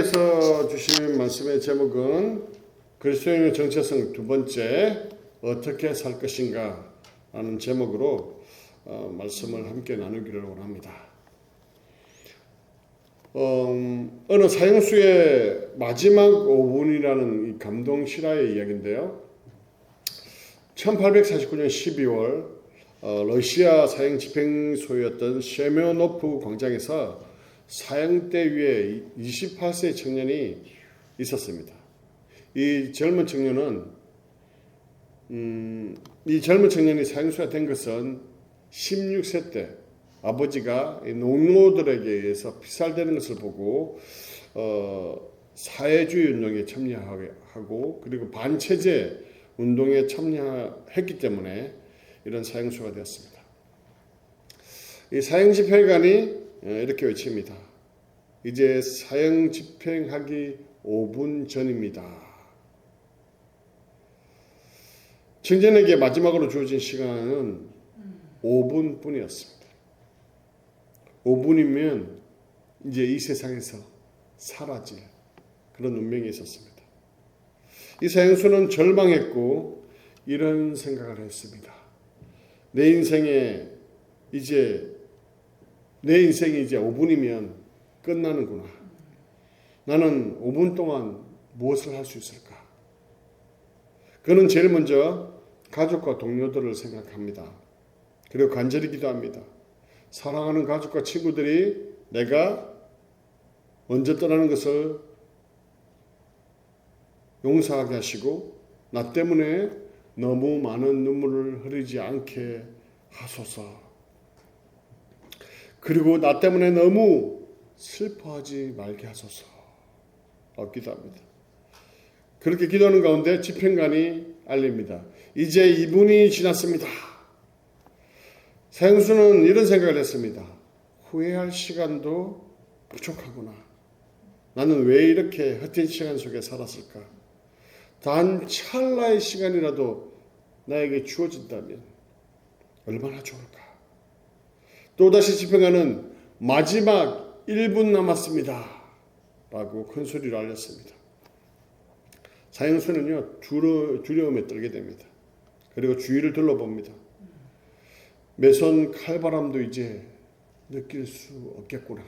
하나님께서 주신 말씀의 제목은 그리스도인의 정체성 두 번째, 어떻게 살 것인가 라는 제목으로 말씀을 함께 나누기를 원합니다. 어느 사형수의 마지막 5분이라는 이 감동 실화의 이야기인데요. 1849년 12월 러시아 사형 집행소였던 셰메노프 광장에서 사형대 위에 28세의 청년이 있었습니다. 이 젊은 청년이 사형수가 된 것은 16세 때 아버지가 농노들에게 의해서 피살되는 것을 보고 사회주의 운동에 참여하고 그리고 반체제 운동에 참여했기 때문에 이런 사형수가 되었습니다. 이 사형 집행관이 이렇게 외칩니다. 이제 사형 집행하기 5분 전입니다. 청년에게 마지막으로 주어진 시간은 5분뿐이었습니다. 5분이면 이제 이 세상에서 사라질 그런 운명이 있었습니다. 이 사형수는 절망했고 이런 생각을 했습니다. 내 인생이 이제 5분이면 끝나는구나. 나는 5분 동안 무엇을 할 수 있을까? 그는 제일 먼저 가족과 동료들을 생각합니다. 그리고 간절히 기도합니다. 사랑하는 가족과 친구들이 내가 먼저 떠나는 것을 용서하게 하시고 나 때문에 너무 많은 눈물을 흘리지 않게 하소서. 그리고 나 때문에 너무 슬퍼하지 말게 하소서. 기도합니다. 그렇게 기도하는 가운데 집행관이 알립니다. 이제 2분이 지났습니다. 사형수는 이런 생각을 했습니다. 후회할 시간도 부족하구나. 나는 왜 이렇게 헛된 시간 속에 살았을까? 단 찰나의 시간이라도 나에게 주어진다면 얼마나 좋을까? 또다시 집행관은 마지막 1분 남았습니다. 라고 큰 소리로 알렸습니다. 사형수는요, 두려움에 떨게 됩니다. 그리고 주위를 둘러봅니다. 매선 칼바람도 이제 느낄 수 없겠구나.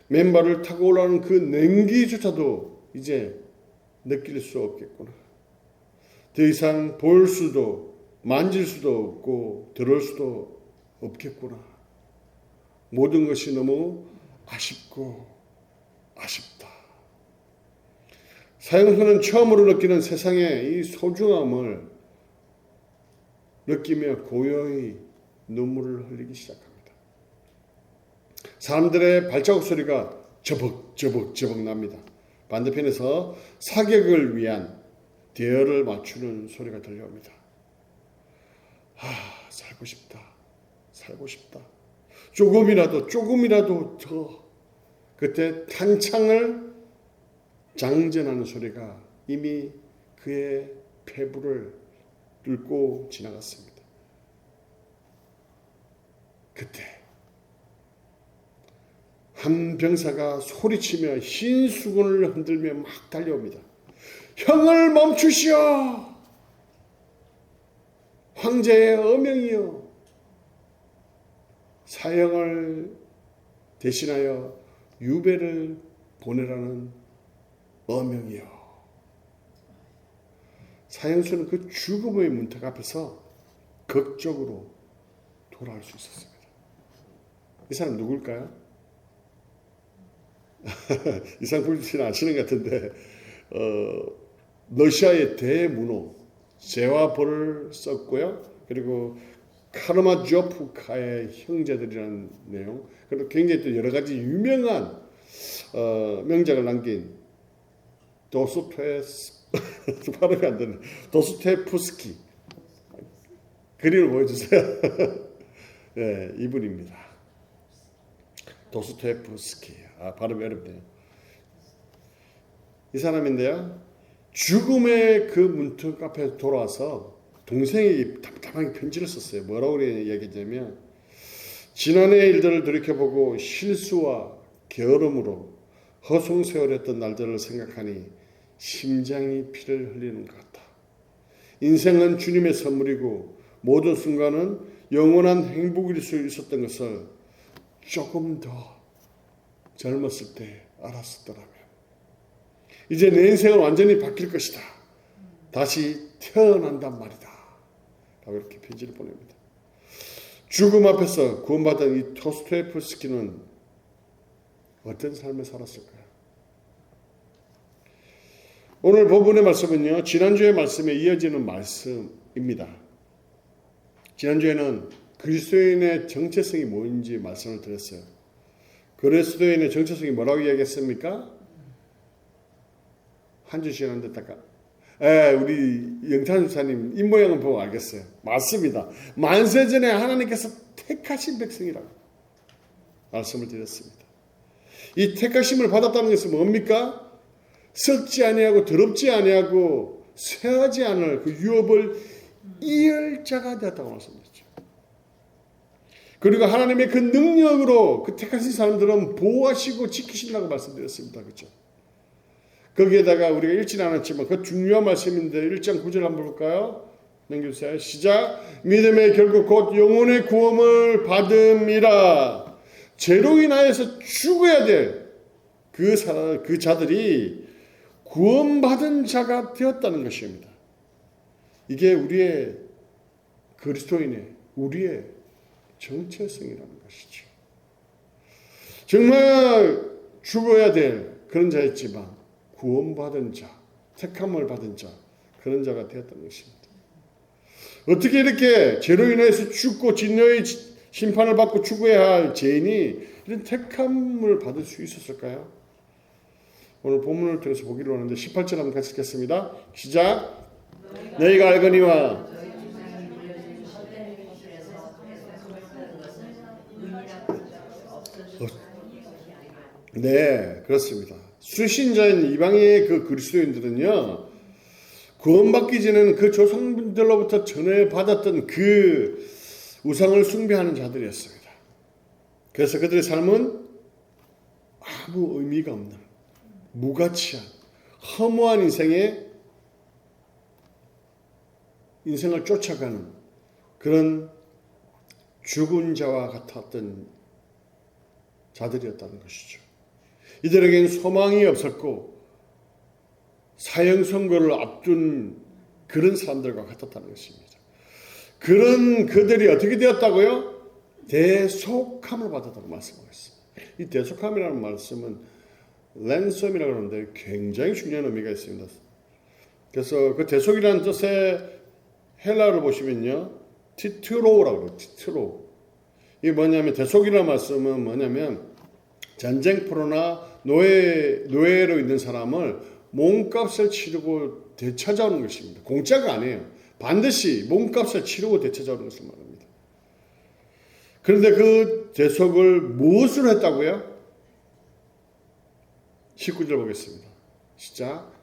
맨발을 타고 올라오는 그 냉기조차도 이제 느낄 수 없겠구나. 더 이상 볼 수도 만질 수도 없고 들을 수도 없겠구나. 모든 것이 너무 아쉽고 아쉽다. 사형수는 처음으로 느끼는 세상의 이 소중함을 느끼며 고요히 눈물을 흘리기 시작합니다. 사람들의 발자국 소리가 저벅저벅 납니다. 반대편에서 사격을 위한 대열을 맞추는 소리가 들려옵니다. 살고 싶다. 조금이라도 더. 그때 탄창을 장전하는 소리가 이미 그의 폐부를 뚫고 지나갔습니다. 그때 한 병사가 소리치며 흰 수건을 흔들며 막 달려옵니다. 형을 멈추시오. 황제의 어명이요. 사형을 대신하여 유배를 보내라는 어명이요. 사형수는 그 죽음의 문턱 앞에서 극적으로 돌아올 수 있었습니다. 이 사람 누굴까요? 이상 불씨는 아시는 것 같은데 러시아의 대문호 죄와 벌을 썼고요. 그리고 카르마조프카의 형제들이라는 내용, 그리고 굉장히 또 여러 가지 유명한 명작을 남긴 발음이 안 되네. 도스토옙스키 그림을 보여주세요. 네, 이분입니다. 도스토옙스키. 발음이 어렵네요. 이 사람인데요. 죽음의 그 문턱 앞에 돌아와서 동생이 답답하게 편지를 썼어요. 뭐라고 얘기했냐면 지난해의 일들을 돌이켜보고 실수와 게으름으로 허송세월했던 날들을 생각하니 심장이 피를 흘리는 것 같다. 인생은 주님의 선물이고 모든 순간은 영원한 행복일 수 있었던 것을 조금 더 젊었을 때 알았었더라면 이제 내 인생은 완전히 바뀔 것이다. 다시 태어난단 말이다. 라고 이렇게 편지를 보냅니다. 죽음 앞에서 구원받은 이 도스토옙스키는 어떤 삶을 살았을까요? 오늘 본문의 말씀은요, 지난주의 말씀에 이어지는 말씀입니다. 지난주에는 그리스도인의 정체성이 뭔지 말씀을 드렸어요. 그리스도인의 정체성이 뭐라고 이야기했습니까? 한 주 지났는데 우리 영찬 집사님 입모양을 보고 알겠어요. 맞습니다. 만세전에 하나님께서 택하신 백성이라고 말씀을 드렸습니다. 이 택하심을 받았다는 것은 뭡니까? 썩지 아니하고 더럽지 아니하고 쇠하지 않을 그 유업을 이을 자가 되었다고 말씀드렸죠. 그리고 하나님의 그 능력으로 그 택하신 사람들은 보호하시고 지키신다고 말씀드렸습니다. 그렇죠? 거기에다가 우리가 읽지는 않았지만 그 중요한 말씀인데 1장 9절 한번 볼까요? 넘겨주세요. 시작. 믿음의 결국 곧 영혼의 구원을 받음이라. 죄로 인하여서 죽어야 될 그 자들이 구원받은 자가 되었다는 것입니다. 이게 우리의 그리스도인의 우리의 정체성이라는 것이죠. 정말 죽어야 될 그런 자였지만 구원받은 자, 택함을 받은 자, 그런 자가 되었다는 것입니다. 어떻게 이렇게 죄로 인해서 죽고 진노의 심판을 받고 죽어야 할 죄인이 이런 택함을 받을 수 있었을까요? 오늘 본문을 통해서 보기로 하는데 18절 한번 같이 읽겠습니다. 시작. 너희가 알거니와 네, 그렇습니다. 수신자인 이방의 그 그리스도인들은요, 구원받기 전에는 그 조상들로부터 전해받았던 그 우상을 숭배하는 자들이었습니다. 그래서 그들의 삶은 아무 의미가 없는 무가치한 허무한 인생을 쫓아가는 그런 죽은 자와 같았던 자들이었다는 것이죠. 이들에게는 소망이 없었고 사형 선고를 앞둔 그런 사람들과 같았다는 것입니다. 그런 그들이 어떻게 되었다고요? 대속함을 받았다고 말씀하고 있습니다. 이 대속함이라는 말씀은 랜섬이라고 하는데 굉장히 중요한 의미가 있습니다. 그래서 그 대속이라는 뜻의 헬라어를 보시면요, 티트로라고 해요. 티트로. 이게 뭐냐면 대속이라는 말씀은 뭐냐면 전쟁포로나 노예로 있는 사람을 몸값을 치르고 되찾아오는 것입니다. 공짜가 아니에요. 반드시 몸값을 치르고 되찾아오는 것을 말합니다. 그런데 그 대속을 무엇으로 했다고요? 19절 보겠습니다. 시작.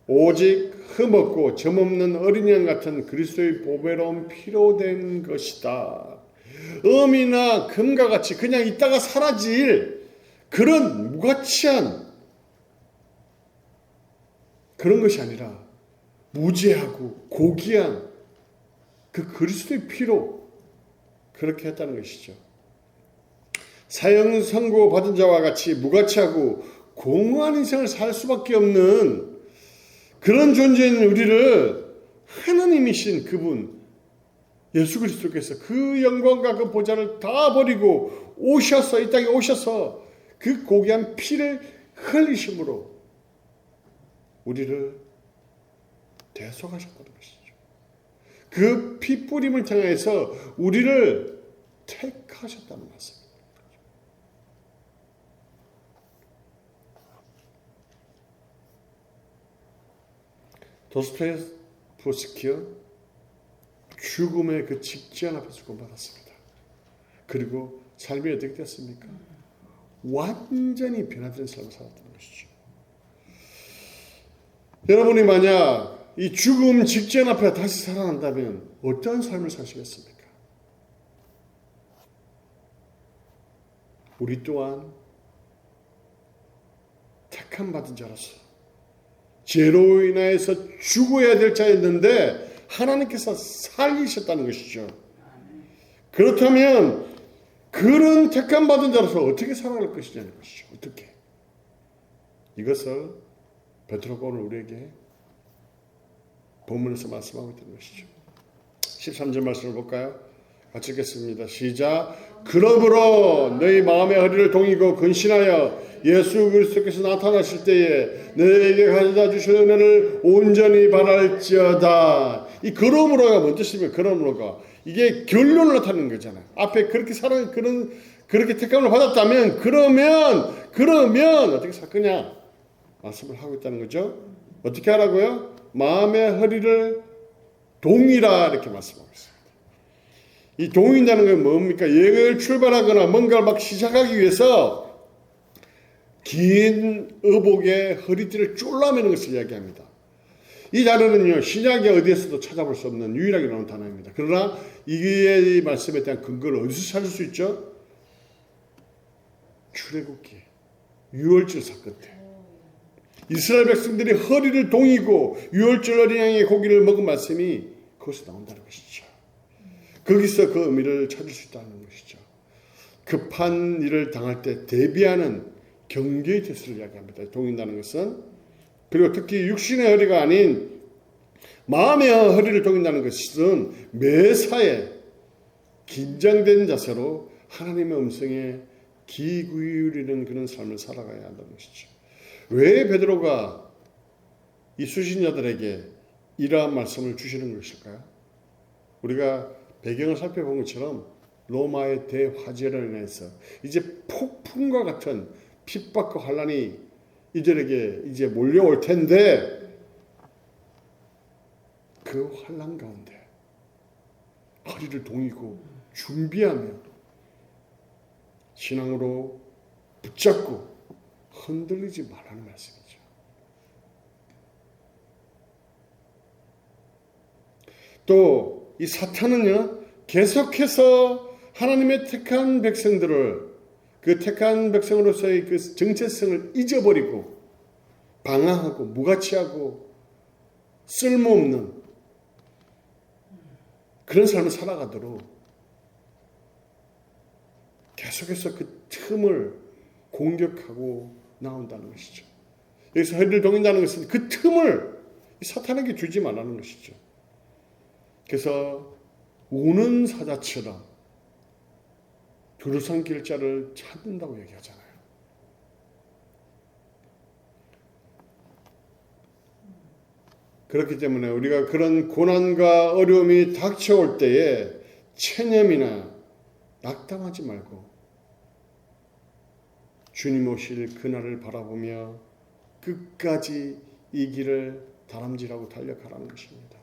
오직 흠없고 점없는 어린 양 같은 그리스도의 보배로운 피로 된 것이다. 음이나 금과 같이 그냥 있다가 사라질 그런 무가치한 그런 것이 아니라 무죄하고 고귀한 그 그리스도의 피로 그렇게 했다는 것이죠. 사형 선고 받은 자와 같이 무가치하고 공허한 인생을 살 수밖에 없는 그런 존재인 우리를 하나님이신 그분 예수 그리스도께서 그 영광과 그 보좌를 다 버리고 오셔서 이 땅에 오셔서 그 고귀한 피를 흘리심으로 우리를 대속하셨다는 것이죠. 그 피 뿌림을 통해서 우리를 택하셨다는 말씀입니다. 도스토옙스키는 죽음의 그 직전 앞에서 구원받았습니다. 그리고 삶이 어떻게 됐습니까? 완전히 변화된 삶을 살았다는 것이죠. 여러분이 만약 이 죽음 직전 앞에 다시 살아난다면 어떤 삶을 사시겠습니까? 우리 또한 택함 받은 자로서 죄로 인하여서 죽어야 될 자였는데 하나님께서 살리셨다는 것이죠. 그렇다면 그런 택함 받은 자로서 어떻게 살아갈 것이냐는 것이죠. 어떻게? 이것을 베드로가 오늘 우리에게 본문에서 말씀하고 있는 것이죠. 13절 말씀을 볼까요? 같이 읽겠습니다. 시작. 그러므로 너희 마음의 허리를 동이고 근신하여 예수 그리스도께서 나타나실 때에 너희에게 가져다 주실 은혜를 온전히 바랄지어다. 이 그러므로가 뭔 뜻이면 그러므로가 이게 결론을 나타내는 거잖아요. 앞에 그렇게 그렇게 택함을 받았다면 그러면 어떻게 살 거냐 말씀을 하고 있다는 거죠. 어떻게 하라고요? 마음의 허리를 동이라 이렇게 말씀하고 있습니다. 이 동인다는 건 뭡니까? 여행을 출발하거나 뭔가를 막 시작하기 위해서 긴 의복의 허리띠를 쫄라매는 것을 이야기합니다. 이 단어는요, 신약에 어디에서도 찾아볼 수 없는 유일하게 나오는 단어입니다. 그러나 이 말씀에 대한 근거를 어디서 찾을 수 있죠? 출애굽기 6월절 사건 때 이스라엘 백성들이 허리를 동이고 6월절 어린 양의 고기를 먹은 말씀이 거기서 나온다는 것이죠. 거기서 그 의미를 찾을 수 있다는 것이죠. 급한 일을 당할 때 대비하는 경계의 태세를 이야기합니다. 동인다는 것은. 그리고 특히 육신의 허리가 아닌 마음의 허리를 동인다는 것은 매사에 긴장된 자세로 하나님의 음성에 귀 기울이는 그런 삶을 살아가야 한다는 것이죠. 왜 베드로가 이 수신자들에게 이러한 말씀을 주시는 것일까요? 우리가 배경을 살펴본 것처럼 로마의 대화재로 인해서 이제 폭풍과 같은 핍박과 환란이 이들에게 이제 몰려올 텐데 그 환란 가운데 허리를 동이고 준비하며 신앙으로 붙잡고 흔들리지 말라는 말씀이죠. 또 이 사탄은요 계속해서 하나님의 택한 백성들을 그 택한 백성으로서의 그 정체성을 잊어버리고 방황하고 무가치하고 쓸모없는 그런 삶을 살아가도록 계속해서 그 틈을 공격하고 나온다는 것이죠. 여기서 허리를 동인다는 것은 그 틈을 사탄에게 주지 말라는 것이죠. 그래서 우는 사자처럼 두루삼킬 자를 찾는다고 얘기하잖아요. 그렇기 때문에 우리가 그런 고난과 어려움이 닥쳐올 때에 체념이나 낙담하지 말고 주님 오실 그날을 바라보며 끝까지 이 길을 다람쥐라고 달려가라는 것입니다.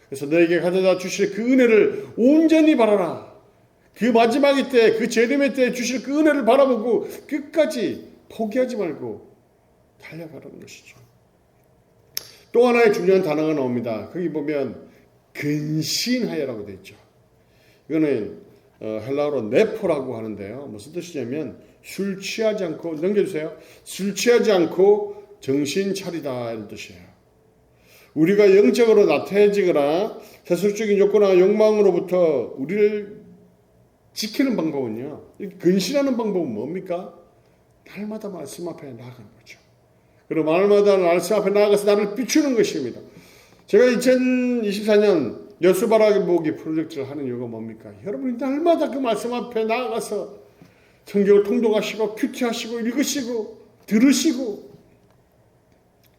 그래서 너에게 가져다 주실 그 은혜를 온전히 바라라. 그 마지막의 때, 그 재림의 때 주실 그 은혜를 바라보고 끝까지 포기하지 말고 달려가라는 것이죠. 또 하나의 중요한 단어가 나옵니다. 거기 보면 근신하여라고 되어 있죠. 이거는 헬라어로 네포라고 하는데요. 무슨 뜻이냐면 술 취하지 않고, 넘겨주세요. 술 취하지 않고 정신 차리다 이런 뜻이에요. 우리가 영적으로 나태해지거나 세속적인 욕구나 욕망으로부터 우리를 지키는 방법은요, 근신하는 방법은 뭡니까? 날마다 말씀 앞에 나아가는 거죠. 그리고 날마다 말씀 앞에 나아가서 나를 비추는 것입니다. 제가 2024년 여수바라보기 프로젝트를 하는 이유가 뭡니까? 여러분이 날마다 그 말씀 앞에 나아가서 성경을 통독하시고 큐티하시고 읽으시고 들으시고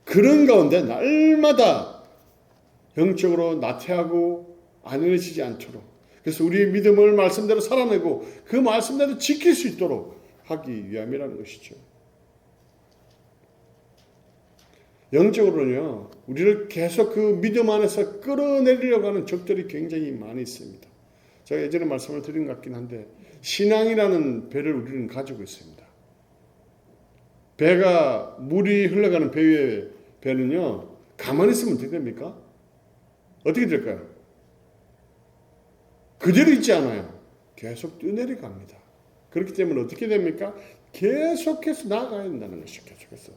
그런 가운데 날마다 영적으로 나태하고 안일해지지 않도록, 그래서 우리의 믿음을 말씀대로 살아내고 그 말씀대로 지킬 수 있도록 하기 위함이라는 것이죠. 영적으로는요, 우리를 계속 그 믿음 안에서 끌어내리려고 하는 적들이 굉장히 많이 있습니다. 제가 예전에 말씀을 드린 것 같긴 한데, 신앙이라는 배를 우리는 가지고 있습니다. 배가 물이 흘러가는 배는요, 가만히 있으면 어떻게 됩니까? 어떻게 될까요? 그대로 있지 않아요. 계속 뛰어내려갑니다. 그렇기 때문에 어떻게 됩니까? 계속해서 나아가야 된다는 것이죠. 계속해서.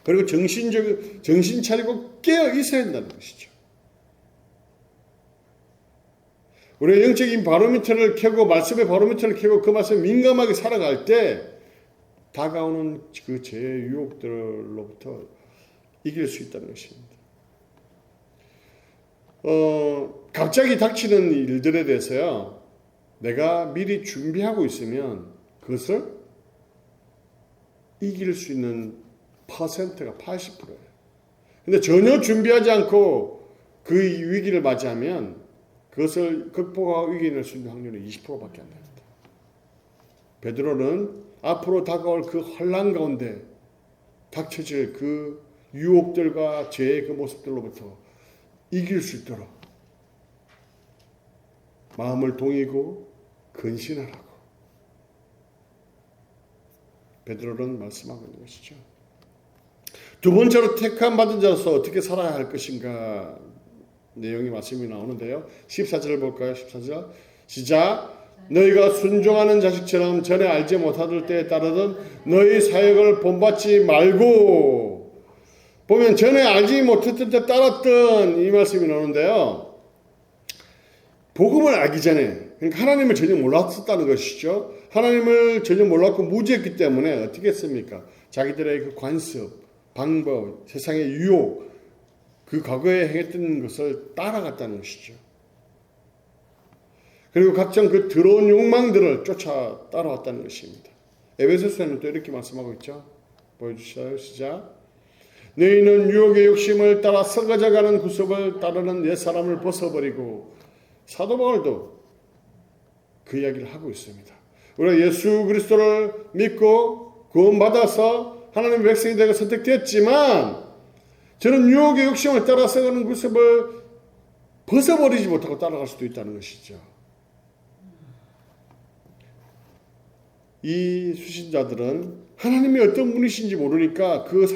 그리고 정신 차리고 깨어 있어야 한다는 것이죠. 우리가 영적인 바로미터를 켜고 말씀의 바로미터를 켜고 그 말씀에 민감하게 살아갈 때 다가오는 그 죄의 유혹들로부터 이길 수 있다는 것입니다. 갑자기 닥치는 일들에 대해서요, 내가 미리 준비하고 있으면 그것을 이길 수 있는 퍼센트가 80%예요. 근데 전혀 준비하지 않고 그 위기를 맞이하면 그것을 극복하고 이겨낼 수 있는 확률은 20%밖에 안 됩니다. 베드로는 앞으로 다가올 그 혼란 가운데 닥쳐질 그 유혹들과 죄의 그 모습들로부터 이길 수 있도록 마음을 동이고 근신하라고 베드로는 말씀하고 있는 것이죠. 두 번째로 택함 받은 자로서 어떻게 살아야 할 것인가 내용이 말씀이 나오는데요. 14절을 볼까요? 14절 시작. 너희가 순종하는 자식처럼 전에 알지 못하던 때에 따르던 너희 사역을 본받지 말고, 보면 전에 알지 못했던 때 따랐던 이 말씀이 나오는데요. 복음을 알기 전에, 그러니까 하나님을 전혀 몰랐었다는 것이죠. 하나님을 전혀 몰랐고 무지했기 때문에 어떻게 했습니까? 자기들의 그 관습, 방법, 세상의 유혹, 그 과거에 행했던 것을 따라갔다는 것이죠. 그리고 각종 그 더러운 욕망들을 쫓아 따라왔다는 것입니다. 에베소서에는 또 이렇게 말씀하고 있죠. 보여주시죠. 시작. 너희는 유혹의 욕심을 따라 썩어져가는 구습을 따르는 옛사람을 벗어버리고, 사도 바울도 그 이야기를 하고 있습니다. 우리가 예수 그리스도를 믿고 구원받아서 하나님의 백성이 되고 선택됐지만 저는 유혹의 욕심을 따라 썩어가는 구습을 벗어버리지 못하고 따라갈 수도 있다는 것이죠. 이 수신자들은 하나님이 어떤 분이신지 모르니까 그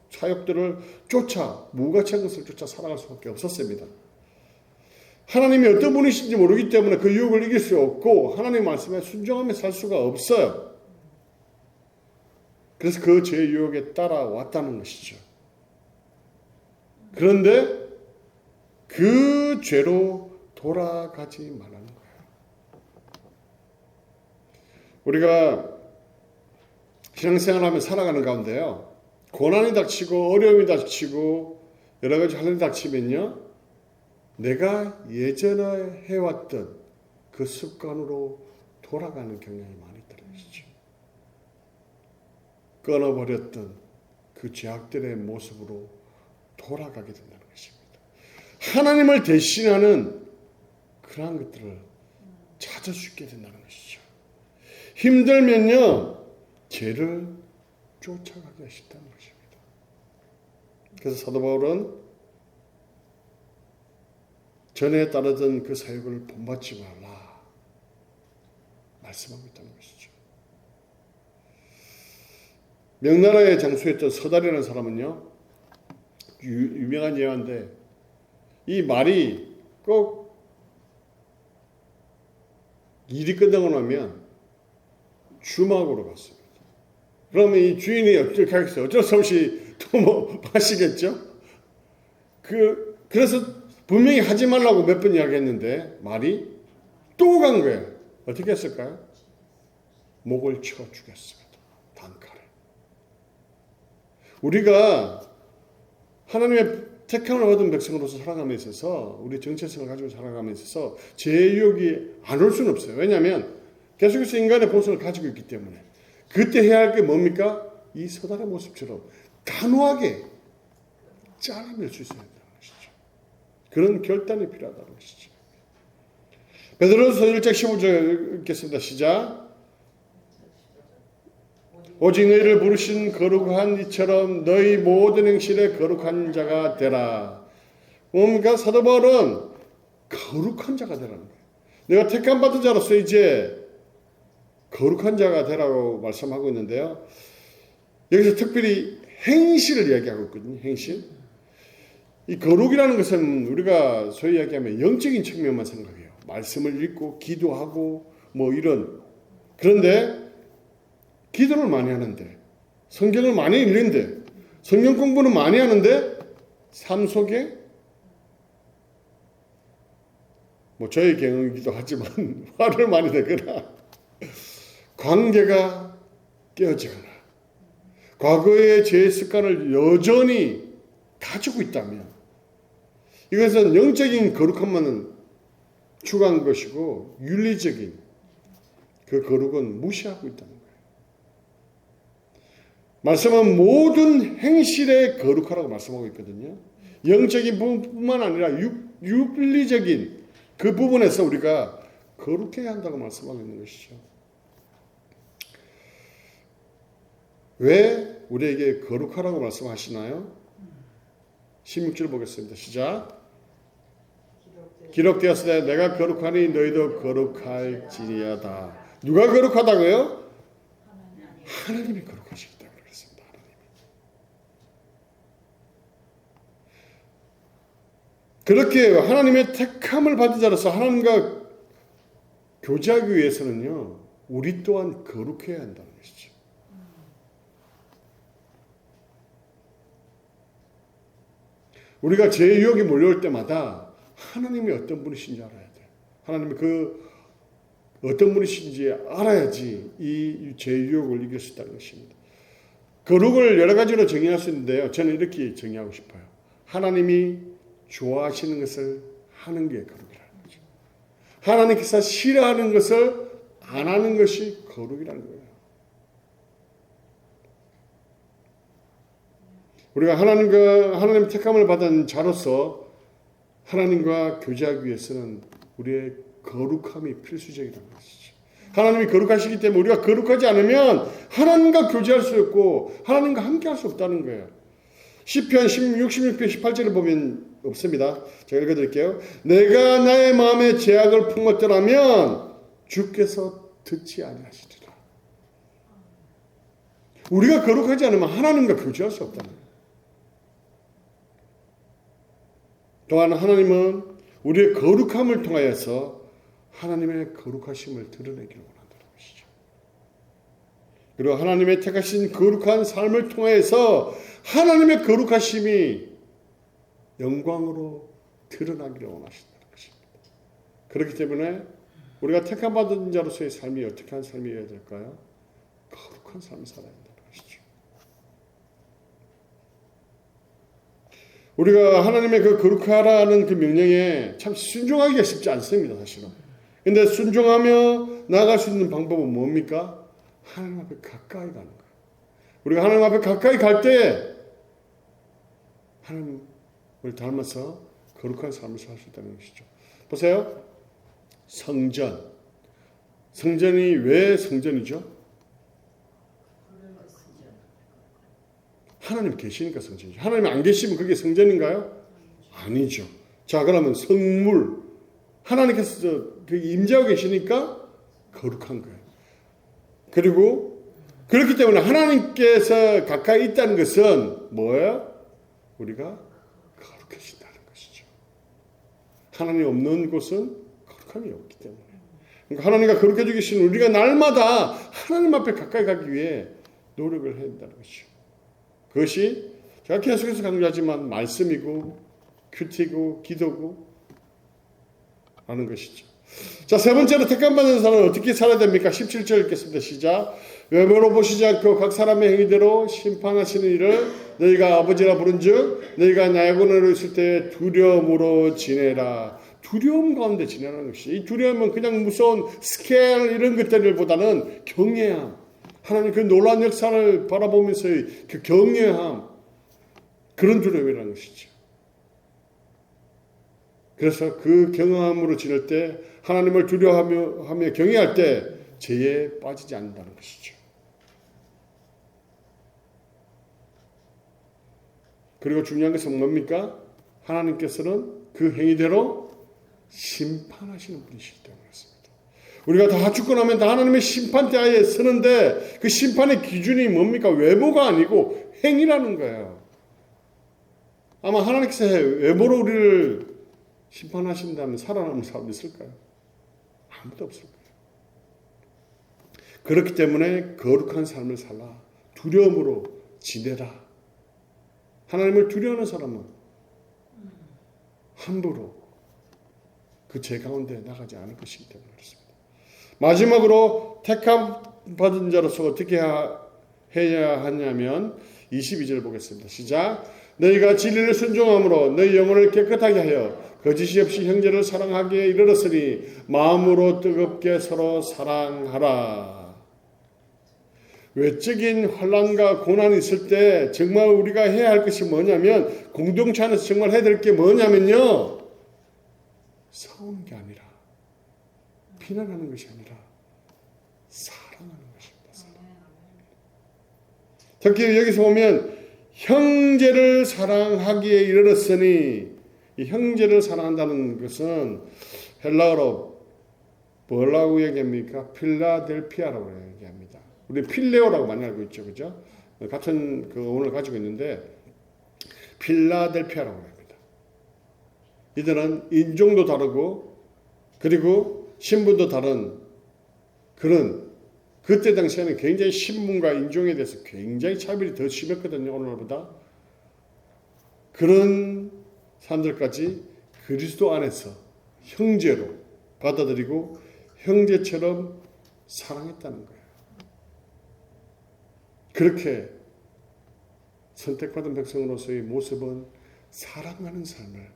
사역들을 쫓아, 무가치한 것을 쫓아 살아갈 수밖에 없었습니다. 하나님이 어떤 분이신지 모르기 때문에 그 유혹을 이길 수 없고 하나님 말씀에 순종하며 살 수가 없어요. 그래서 그 죄의 유혹에 따라왔다는 것이죠. 그런데 그 죄로 돌아가지 말라는 거예요. 우리가 신앙생활하며 살아가는 가운데요, 고난이 닥치고 어려움이 닥치고 여러 가지 환란이 닥치면요, 내가 예전에 해왔던 그 습관으로 돌아가는 경향이 많이 있다는 것이죠. 끊어버렸던 그 죄악들의 모습으로 돌아가게 된다는 것입니다. 하나님을 대신하는 그러한 것들을 찾을 수 있게 된다는 것이죠. 힘들면요, 죄를 쫓아가게 하신다는 것입니다. 그래서 사도 바울은 전에 따르던 그 사역을 본받지 말라 말씀하고 있다는 것이죠. 명나라의 장수였던 서달이라는 사람은요, 유명한 예화인데 이 말이 꼭 일이 끝나고 나면 주막으로 갔습니다. 그러면 이 주인이 어떻게 하겠어요? 어쩔 수 없이 또 뭐 마시겠죠? 그래서 분명히 하지 말라고 몇 번 이야기했는데 말이 또 간 거예요. 어떻게 했을까요? 목을 쳐 죽였습니다. 단칼에. 우리가 하나님의 택함을 받은 백성으로서 살아감에 있어서, 우리 정체성을 가지고 살아감에 있어서 죄의 유혹이 안 올 수는 없어요. 왜냐하면 계속해서 인간의 본성을 가지고 있기 때문에. 그때 해야 할 게 뭡니까? 이 서달의 모습처럼 단호하게 잘라낼 수 있어야 된다는 것이죠. 그런 결단이 필요하다는 것이죠. 베드로서 1장 15절 읽겠습니다. 시작. 오직 너희를 부르신 거룩한 이처럼 너희 모든 행실에 거룩한 자가 되라. 뭡니까? 사도 바울은 거룩한 자가 되라는 거예요. 내가 택함 받은 자로서 이제 거룩한 자가 되라고 말씀하고 있는데요. 여기서 특별히 행실을 이야기하고 있거든요. 행실. 이 거룩이라는 것은 우리가 소위 이야기하면 영적인 측면만 생각해요. 말씀을 읽고 기도하고 뭐 이런. 그런데 기도를 많이 하는데, 성경을 많이 읽는데 성경 공부는 많이 하는데 삶 속에 뭐 저의 경험이기도 하지만 화를 많이 내거나 관계가 깨어지거나 과거의 죄의 습관을 여전히 가지고 있다면 이것은 영적인 거룩함만은 추구한 것이고 윤리적인 그 거룩은 무시하고 있다는 거예요. 말씀은 모든 행실에 거룩하라고 말씀하고 있거든요. 영적인 부분뿐만 아니라 윤리적인 그 부분에서 우리가 거룩해야 한다고 말씀하고 있는 것이죠. 왜 우리에게 거룩하라고 말씀하시나요? 16절 보겠습니다. 시작. 기록되었을 때 내가 거룩하니 너희도 거룩할지니하다. 누가 거룩하다고요? 하나님이 거룩하시기 때문에 그렇습니다. 그렇게 하나님의 택함을 받은 자로서 하나님과 교제하기 위해서는요, 우리 또한 거룩해야 한다는 것이죠. 우리가 죄의 유혹이 몰려올 때마다 하나님이 어떤 분이신지 알아야 돼요. 하나님이 그 어떤 분이신지 알아야지 이 죄의 유혹을 이길 수 있다는 것입니다. 거룩을 여러 가지로 정의할 수 있는데요. 저는 이렇게 정의하고 싶어요. 하나님이 좋아하시는 것을 하는 게 거룩이라는 거죠. 하나님께서 싫어하는 것을 안 하는 것이 거룩이라는 거예요. 우리가 하나님 택함을 받은 자로서 하나님과 교제하기 위해서는 우리의 거룩함이 필수적이라는 것이죠. 하나님이 거룩하시기 때문에 우리가 거룩하지 않으면 하나님과 교제할 수 없고 하나님과 함께 할 수 없다는 거예요. 시편 66편 18절을 보면 없습니다. 제가 읽어드릴게요. 내가 나의 마음에 죄악을 품었더라면 주께서 듣지 아니하시리라. 우리가 거룩하지 않으면 하나님과 교제할 수 없다는 거예요. 또한 하나님은 우리의 거룩함을 통하여서 하나님의 거룩하심을 드러내기를 원한다는 것이죠. 그리고 하나님의 택하신 거룩한 삶을 통해서 하나님의 거룩하심이 영광으로 드러나기를 원하신다는 것입니다. 그렇기 때문에 우리가 택함받은 자로서의 삶이 어떻게 한 삶이어야 될까요? 거룩한 삶을 살아야 한다는 것이죠. 우리가 하나님의 그 거룩하라는 그 명령에 참 순종하기가 쉽지 않습니다, 사실은. 근데 순종하며 나아갈 수 있는 방법은 뭡니까? 하나님 앞에 가까이 가는 거예요. 우리가 하나님 앞에 가까이 갈 때 하나님을 닮아서 거룩한 삶을 살 수 있다는 것이죠. 보세요. 성전. 성전이 왜 성전이죠? 하나님 계시니까 성전이죠. 하나님 안 계시면 그게 성전인가요? 아니죠. 자, 그러면 성물. 하나님께서 그 임재하고 계시니까 거룩한 거예요. 그리고 그렇기 때문에 하나님께서 가까이 있다는 것은 뭐예요? 우리가 거룩해진다는 것이죠. 하나님 없는 곳은 거룩함이 없기 때문에. 그러니까 하나님과 거룩해지고 계신 우리가 날마다 하나님 앞에 가까이 가기 위해 노력을 해야 된다는 것이죠. 그것이 제가 계속해서 강조하지만 말씀이고 큐티고 기도고 하는 것이죠. 자, 세 번째로 택함받은 사람은 어떻게 살아야 됩니까? 17절 읽겠습니다. 시작. 외모로 보시지 않고 각 사람의 행위대로 심판하시는 일을 너희가 아버지라 부른즉 너희가 나의 권한으로 있을 때 두려움으로 지내라. 두려움 가운데 지내라는 것이, 이 두려움은 그냥 무서운 스케일 이런 것들보다는 경외함, 하나님 그 놀라운 역사를 바라보면서의 그 경외함, 그런 두려움이라는 것이죠. 그래서 그 경외함으로 지낼 때, 하나님을 두려워하며 경외할 때 죄에 빠지지 않는다는 것이죠. 그리고 중요한 것은 뭡니까? 하나님께서는 그 행위대로 심판하시는 분이시기 때문에 그렇습니다. 우리가 다 죽고 나면 다 하나님의 심판대에 서는데 그 심판의 기준이 뭡니까? 외모가 아니고 행위라는 거예요. 아마 하나님께서 외모로 우리를 심판하신다면 살아남은 사람이 있을까요? 아무도 없을 거예요. 그렇기 때문에 거룩한 삶을 살라, 두려움으로 지내라. 하나님을 두려워하는 사람은 함부로 그 죄 가운데 나가지 않을 것이기 때문에 그렇습니다. 마지막으로 택함 받은 자로서 어떻게 해야 하냐면 22절 보겠습니다. 시작. 너희가 진리를 순종함으로 너희 영혼을 깨끗하게 하여 거짓이 없이 형제를 사랑하기에 이르렀으니 마음으로 뜨겁게 서로 사랑하라. 외적인 환난과 고난이 있을 때 정말 우리가 해야 할 것이 뭐냐면 공동체 안에서 정말 해야 될 게 뭐냐면요. 싸우는 게 아니라 비난하는 것이 아니라 사랑하는 것입니다. 사랑. 특히 여기서 보면 형제를 사랑하기에 이르렀으니 이 형제를 사랑한다는 것은 헬라어로 뭐라고 얘기합니까? 필라델피아라고 얘기합니다. 우리 필레오라고 많이 알고 있죠, 그죠? 같은 그 언어를 가지고 있는데 필라델피아라고 합니다. 이들은 인종도 다르고 그리고 신분도 다른 그런 그때 당시에는 굉장히 신분과 인종에 대해서 굉장히 차별이 더 심했거든요, 오늘보다. 그런 사람들까지 그리스도 안에서 형제로 받아들이고 형제처럼 사랑했다는 거예요. 그렇게 선택받은 백성으로서의 모습은 사랑하는 삶을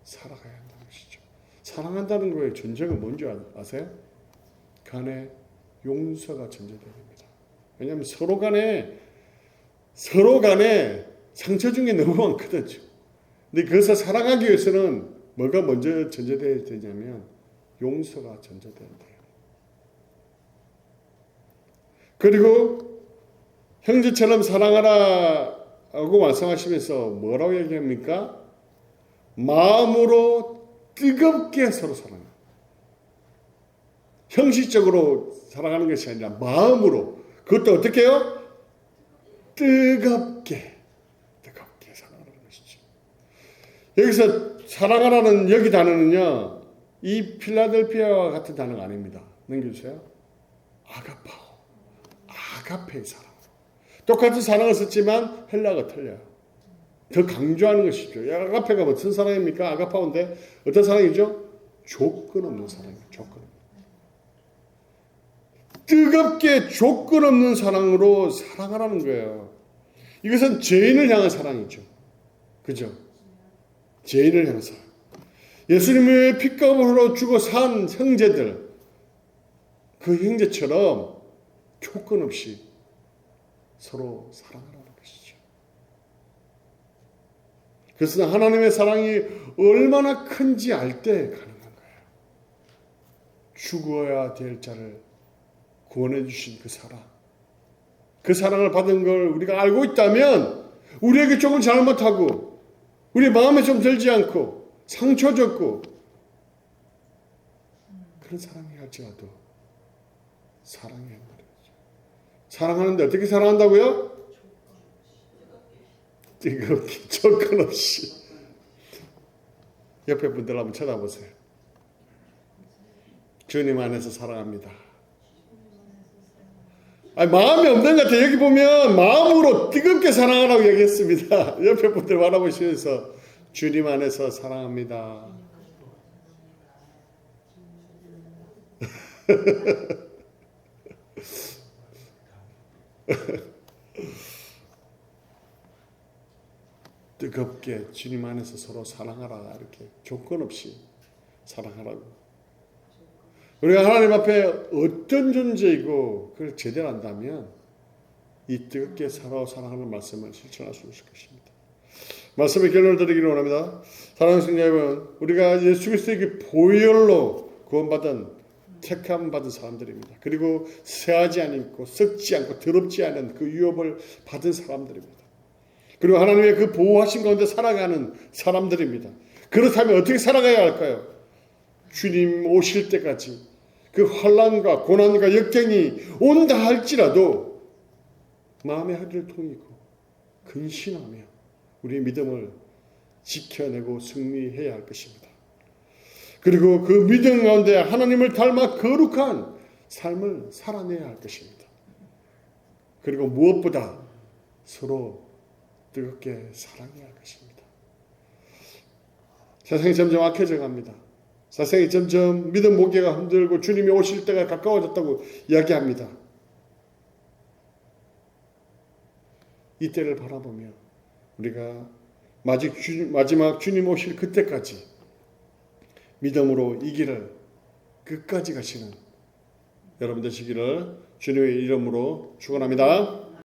살아가야 한다는 것이죠. 사랑한다는 거의 전제가 뭔지 아세요? 간에 용서가 전제되어야 됩니다. 왜냐하면 서로 간에 상처 중에 너무 많거든요. 근데 그것을 사랑하기 위해서는 뭐가 먼저 전제되어야 되냐면 용서가 전제되어야 돼요. 그리고 형제처럼 사랑하라고 말씀하시면서 뭐라고 얘기합니까? 마음으로 뜨겁게 서로 사랑하라. 형식적으로 사랑하는 것이 아니라 마음으로. 그것도 어떻게 해요? 뜨겁게 사랑하는 것이죠. 여기서 사랑하라는 여기 단어는요, 이 필라델피아와 같은 단어가 아닙니다. 넘겨주세요. 아가페의 사랑. 똑같은 사랑을 썼지만 헬라어가 틀려요. 더 강조하는 것이죠. 아가페가 무슨 사랑입니까? 아가파오인데 어떤 사랑이죠? 조건 없는 사랑이에요. 조건 없는. 뜨겁게 조건 없는 사랑으로 사랑하라는 거예요. 이것은 죄인을 향한 사랑이죠. 그죠? 죄인을 향한 사랑. 예수님의 피값을 흘러 주고 산 형제들, 그 형제처럼 조건 없이 서로 사랑하라는 것이죠. 그래서 하나님의 사랑이 얼마나 큰지 알 때 가능한 거예요. 죽어야 될 자를 구원해 주신 그 사랑. 그 사랑을 받은 걸 우리가 알고 있다면 우리에게 조금 잘못하고 우리 마음에 좀 들지 않고 상처 줬고 그런 사랑이 할지라도 사랑해야 말이죠. 사랑하는데 어떻게 사랑한다고요? 뜨겁게 조건 없이. 옆에 분들 한번 쳐다보세요. 주님 안에서 사랑합니다. 마음이 없는 것 같아요. 여기 보면 마음으로 뜨겁게 사랑하라고 얘기했습니다. 옆에 분들 바라보시면서 주님 안에서 사랑합니다. 뜨겁게 주님 안에서 서로 사랑하라. 이렇게 조건 없이 사랑하라고. 우리가 하나님 앞에 어떤 존재이고 그걸 제대로 안다면 이 뜨겁게 서로 사랑하는 말씀을 실천할 수 있을 것입니다. 말씀의 결론을 드리기를 원합니다. 사랑하는 성도 여러분, 우리가 예수 그리스도에게 보혈로 구원받은 택함 받은 사람들입니다. 그리고 새하지 않고 썩지 않고 더럽지 않은 그 유업을 받은 사람들입니다. 그리고 하나님의 그 보호하신 가운데 살아가는 사람들입니다. 그렇다면 어떻게 살아가야 할까요? 주님 오실 때까지 그 환난과 고난과 역경이 온다 할지라도 마음의 허리를 통이고 근신하며 우리의 믿음을 지켜내고 승리해야 할 것입니다. 그리고 그 믿음 가운데 하나님을 닮아 거룩한 삶을 살아내야 할 것입니다. 그리고 무엇보다 서로 뜨겁게 사랑해야 할 것입니다. 세상이 점점 악해져 갑니다. 세상이 점점 믿음 무게가 흔들고 주님이 오실 때가 가까워졌다고 이야기합니다. 이때를 바라보며 우리가 마지막 주님 오실 그때까지 믿음으로 이 길을 끝까지 가시는 여러분 되시기를 주님의 이름으로 축원합니다.